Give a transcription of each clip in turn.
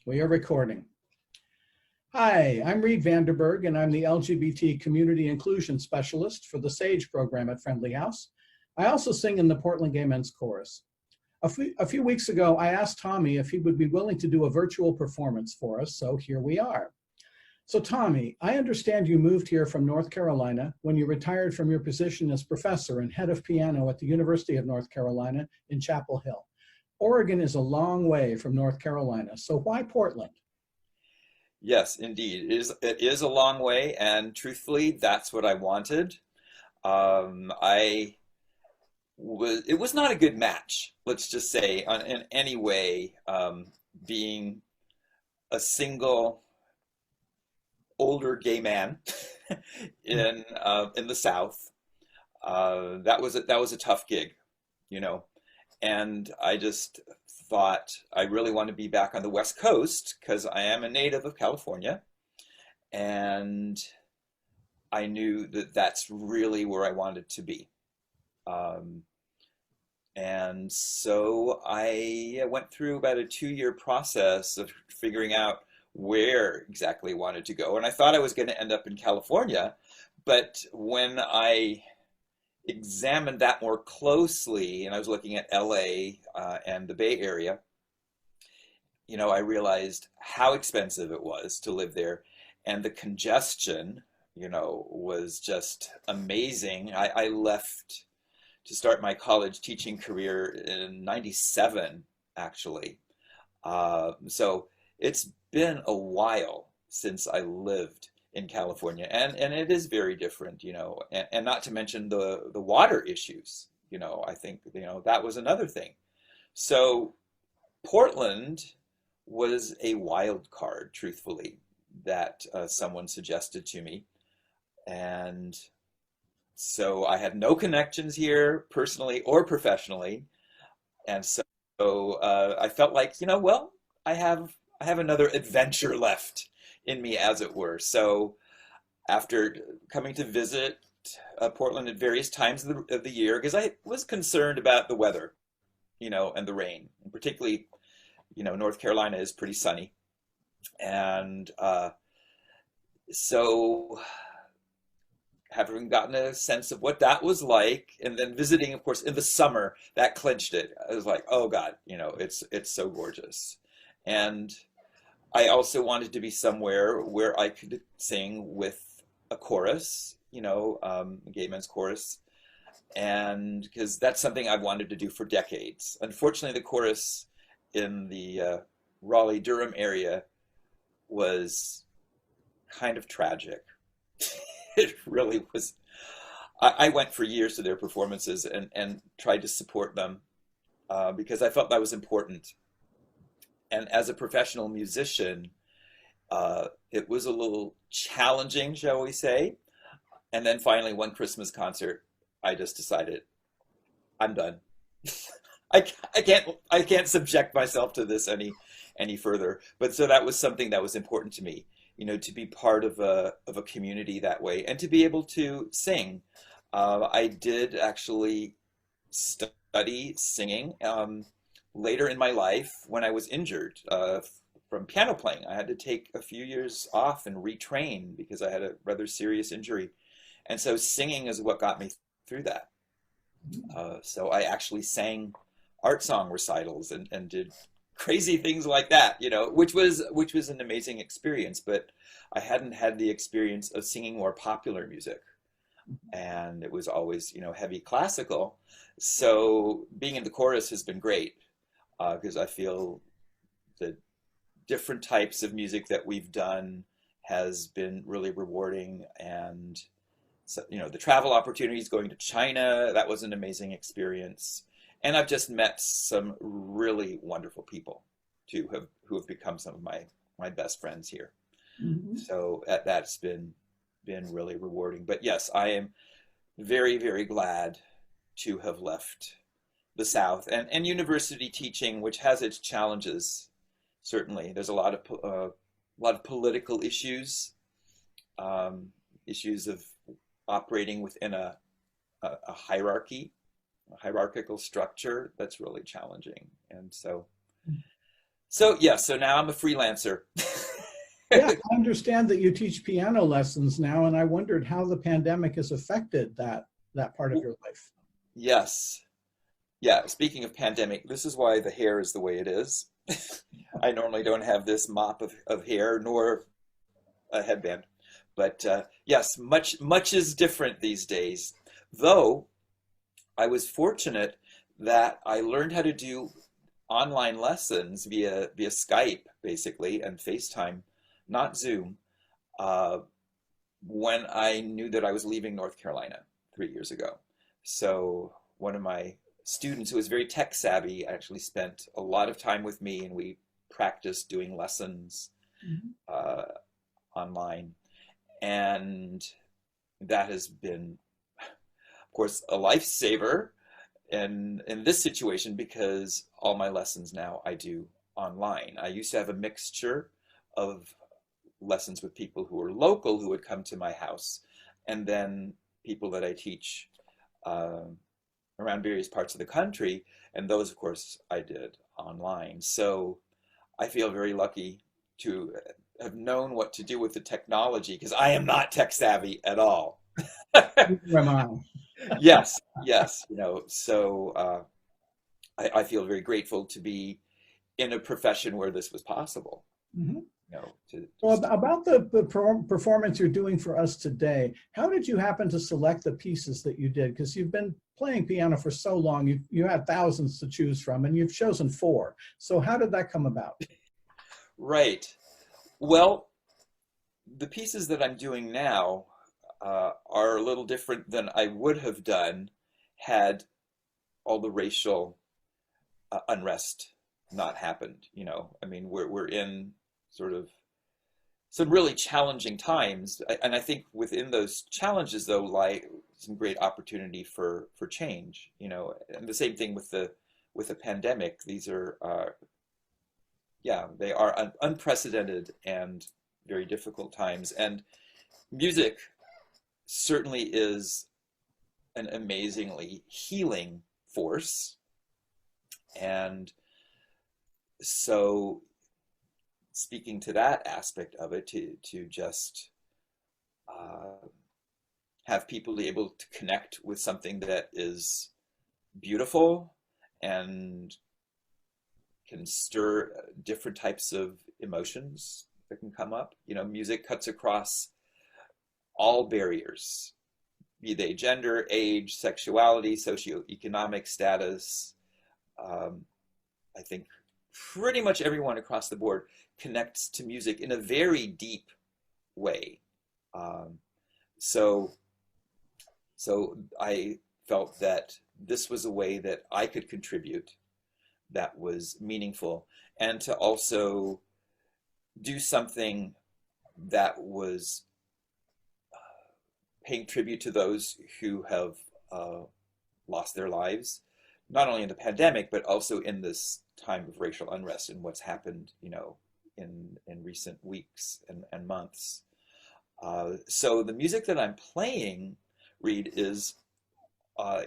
We are recording. Hi, I'm Reid Vanderburg, and I'm the LGBT Community Inclusion Specialist for the SAGE program at Friendly House. I also sing in the Portland Gay Men's Chorus. A few weeks ago, I asked Tommy if he would be willing to do a virtual performance for us, so here we are. So Tommy, I understand you moved here from North Carolina when you retired from your position as professor and head of piano at the University of North Carolina in Chapel Hill. Oregon is a long way from North Carolina, so why Portland? Yes, indeed. It is a long way, and truthfully, that's what I wanted. It was not a good match, let's just say, in any way, being a single older gay man in the South. That was a tough gig, you know. And I just thought I really want to be back on the West Coast because I am a native of California, and I knew that that's really where I wanted to be. Um, and so I went through about a 2-year process of figuring out where exactly I wanted to go. And I thought I was going to end up in California, but when I examined that more closely, and I was looking at LA and the Bay Area, I realized how expensive it was to live there, and the congestion, was just amazing. I left to start my college teaching career in '97, actually. So it's been a while since I lived in California, and it is very different, and not to mention the water issues. I think that was another thing. So Portland was a wild card, truthfully, that someone suggested to me, and so I had no connections here, personally or professionally, and so I felt like, well, I have another adventure left in me, as it were. So after coming to visit Portland at various times of the year, because I was concerned about the weather, and the rain, and particularly, North Carolina is pretty sunny, and so having gotten a sense of what that was like, and then visiting, of course, in the summer, that clinched it. I was like, oh God, it's so gorgeous. And I also wanted to be somewhere where I could sing with a chorus, a gay men's chorus, and because that's something I've wanted to do for decades. Unfortunately, the chorus in the Raleigh-Durham area was kind of tragic. It really was. I went for years to their performances and tried to support them because I felt that was important. And as a professional musician, it was a little challenging, shall we say. And then finally, one Christmas concert, I just decided, I'm done. I can't subject myself to this any further. But so that was something that was important to me, to be part of a community that way, and to be able to sing. I did actually study singing later in my life when I was injured from piano playing. I had to take a few years off and retrain because I had a rather serious injury. And so singing is what got me through that. So I actually sang art song recitals and did crazy things like that, which was an amazing experience. But I hadn't had the experience of singing more popular music, and it was always, heavy classical. So being in the chorus has been great because I feel the different types of music that we've done has been really rewarding. And so, the travel opportunities, going to China, that was an amazing experience. And I've just met some really wonderful people too, who have become some of my best friends here. Mhm. So that's been really rewarding. But yes, I am very, very glad to have left the South and university teaching, which has its challenges. Certainly, there's a lot of political issues, issues of operating within a hierarchy, a hierarchical structure that's really challenging. And so So now I'm a freelancer. Yeah, I understand that you teach piano lessons now, and I wondered how the pandemic has affected that part of your life. Yes. Yeah, speaking of pandemic, this is why the hair is the way it is. I normally don't have this mop of hair nor a headband. But yes, much is different these days. Though I was fortunate that I learned how to do online lessons via Skype, basically, and FaceTime, not Zoom, uh, when I knew that I was leaving North Carolina 3 years ago. So one of my students who was very tech savvy actually spent a lot of time with me, and we practiced doing lessons Mhm. uh, online. And that has been, of course, a lifesaver in this situation because all my lessons now I do online. I used to have a mixture of lessons with people who were local who would come to my house, and then people that I teach um, around various parts of the country, and those, of course, I did online. So I feel very lucky to have known what to do with the technology because I am not tech savvy at all. Neither am I. Yes, yes, so I feel very grateful to be in a profession where this was possible, Mhm. to Well, start. about the performance you're doing for us today, how did you happen to select the pieces that you did? Because you've been playing piano for so long, you had thousands to choose from, and you've chosen four. So how did that come about? Right. Well, the pieces that I'm doing now are a little different than I would have done had all the racial unrest not happened. I mean, we're in sort of some really challenging times, and I think within those challenges, though, lie some great opportunity for change. And the same thing with the pandemic. These are, yeah, they are unprecedented and very difficult times, and music certainly is an amazingly healing force. And so, speaking to that aspect of it, to just uh, have people be able to connect with something that is beautiful and can stir different types of emotions that can come up. Music cuts across all barriers, be they gender, age, sexuality, socioeconomic status. Um, I think pretty much everyone across the board connects to music in a very deep way. Um, so, so I felt that this was a way that I could contribute that was meaningful, and to also do something that was paying tribute to those who have uh, lost their lives, not only in the pandemic, but also in this time of racial unrest and what's happened, in recent weeks and months. So the music that I'm playing, Reid, is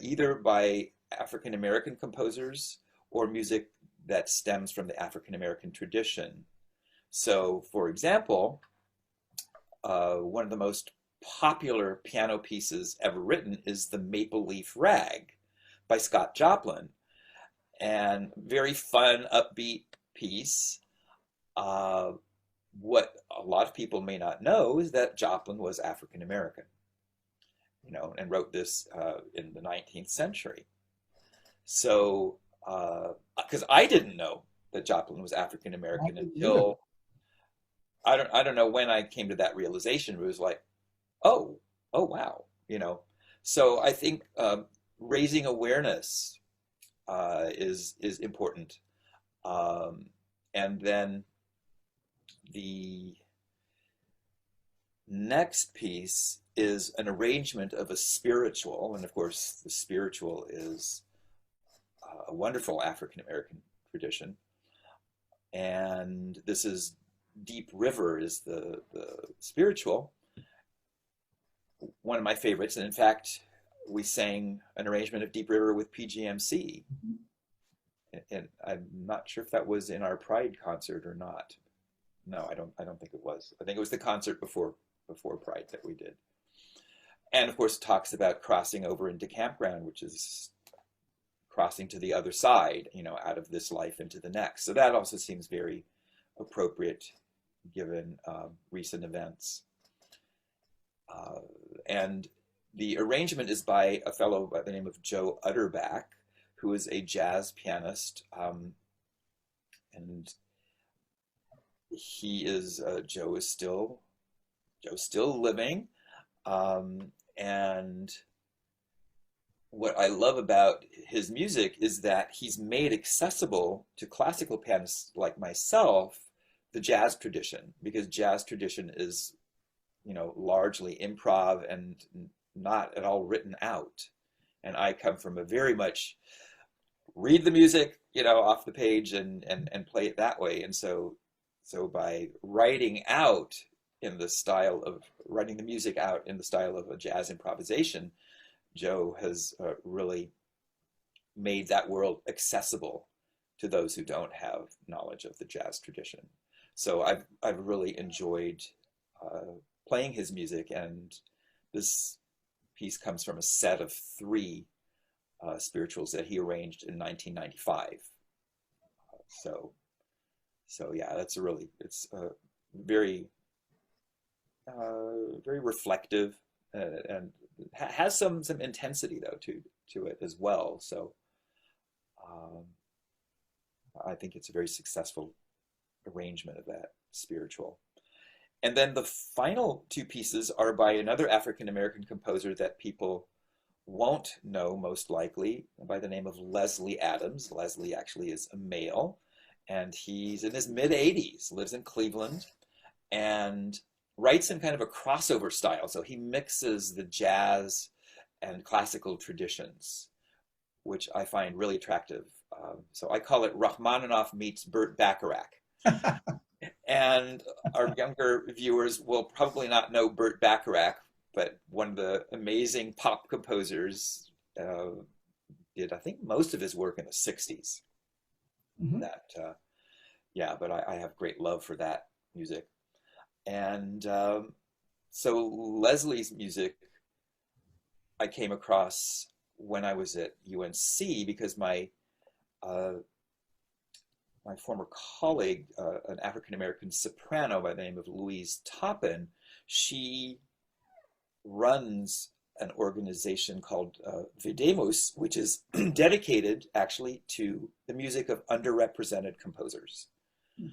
either by African American composers or music that stems from the African American tradition. So, for example, one of the most popular piano pieces ever written is the Maple Leaf Rag by Scott Joplin, and very fun, upbeat piece. Uh, what a lot of people may not know is that Joplin was African American, and wrote this in the 19th century. So, because I didn't know that Joplin was African I American didn't either. until I don't know when I came to that realization. It was like, oh, oh wow, So I think raising awareness is important. Um, and then the next piece is an arrangement of a spiritual, and of course, the spiritual is a wonderful African American tradition. And this is Deep River is the spiritual, one of my favorites. And in fact, we sang an arrangement of Deep River with PGMC and I'm not sure if that was in our Pride concert or not. No, I don't think it was. I think it was the concert before Pride that we did. And of course, talks about crossing over into campground, which is crossing to the other side, out of this life into the next. So that also seems very appropriate given recent events. And the arrangement is by a fellow by the name of Joe Utterback, who is a jazz pianist. And Joe's still living. And what I love about his music is that he's made accessible to classical pianists like myself the jazz tradition, because jazz tradition is, largely improv and not at all written out. And I come from a very much read the music, off the page and play it that way. And so by writing the music out in the style of a jazz improvisation, Joe has really made that world accessible to those who don't have knowledge of the jazz tradition. So I've really enjoyed playing his music, and this piece comes from a set of 3 spirituals that he arranged in 1995. So yeah, it's very very reflective, and has some intensity though to it as well. So I think it's a very successful arrangement of that spiritual. And then the final 2 pieces are by another African American composer that people won't know most likely, by the name of Leslie Adams. Leslie actually is a male, and he's in his mid-80s, lives in Cleveland, and writes in kind of a crossover style. So he mixes the jazz and classical traditions, which I find really attractive. So I call it Rachmaninoff meets Burt Bacharach. And our younger viewers will probably not know Burt Bacharach, but one of the amazing pop composers, did, I think, most of his work in the 60s. Mm-hmm. But I have great love for that music. And so Leslie's music I came across when I was at UNC, because my former colleague, an African-American soprano by the name of Louise Toppin, she runs an organization called Videmus, which is dedicated actually to the music of underrepresented composers. Mm.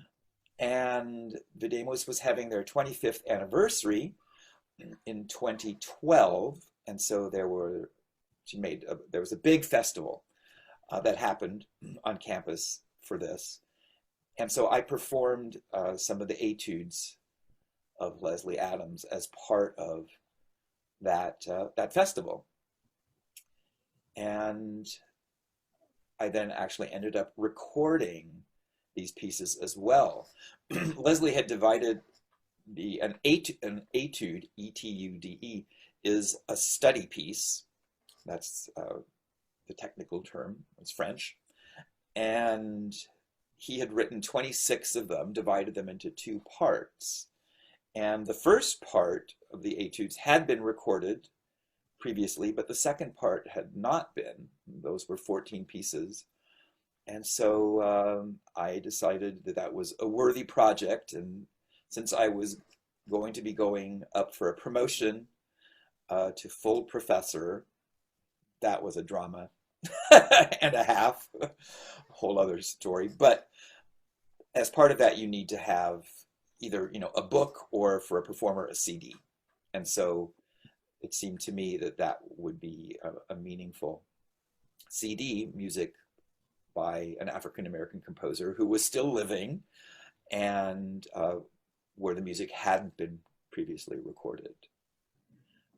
And Videmus was having their 25th anniversary in 2012, and so there was a big festival that happened on campus for this. And so I performed some of the etudes of Leslie Adams as part of that festival. And I then actually ended up recording these pieces as well. Leslie had divided an etude, E-T-U-D-E, is a study piece. That's the technical term. It's French. And he had written 26 of them, divided them into 2 parts. And the first part of the etudes had been recorded previously, but the second part had not been. Those were 14 pieces. And so I decided that was a worthy project. And since I was going to be going up for a promotion to full professor, that was a drama and a half, a whole other story. But as part of that, you need to have either, a book, or for a performer, a CD. And so it seemed to me that would be a meaningful CD, music by an African-American composer who was still living, and where the music hadn't been previously recorded.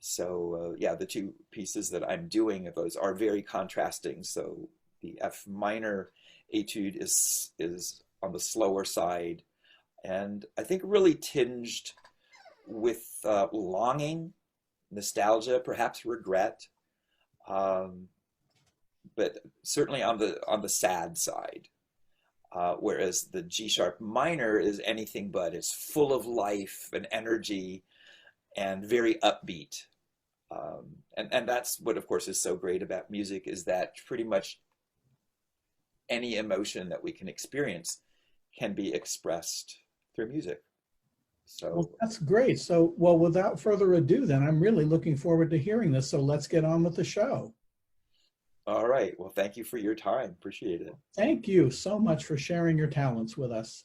So the 2 pieces that I'm doing of those are very contrasting. So the F minor etude is on the slower side, and I think really tinged with longing, nostalgia, perhaps regret. but certainly on the sad side. Whereas the G sharp minor is anything but. It's full of life and energy and very upbeat. And that's what, of course, is so great about music, is that pretty much any emotion that we can experience can be expressed through music. Well, So, that's great. So, well, without further ado, then I'm really looking forward to hearing this. So let's get on with the show. all right. Well, thank you for your time. Appreciate it. Thank you so much for sharing your talents with us.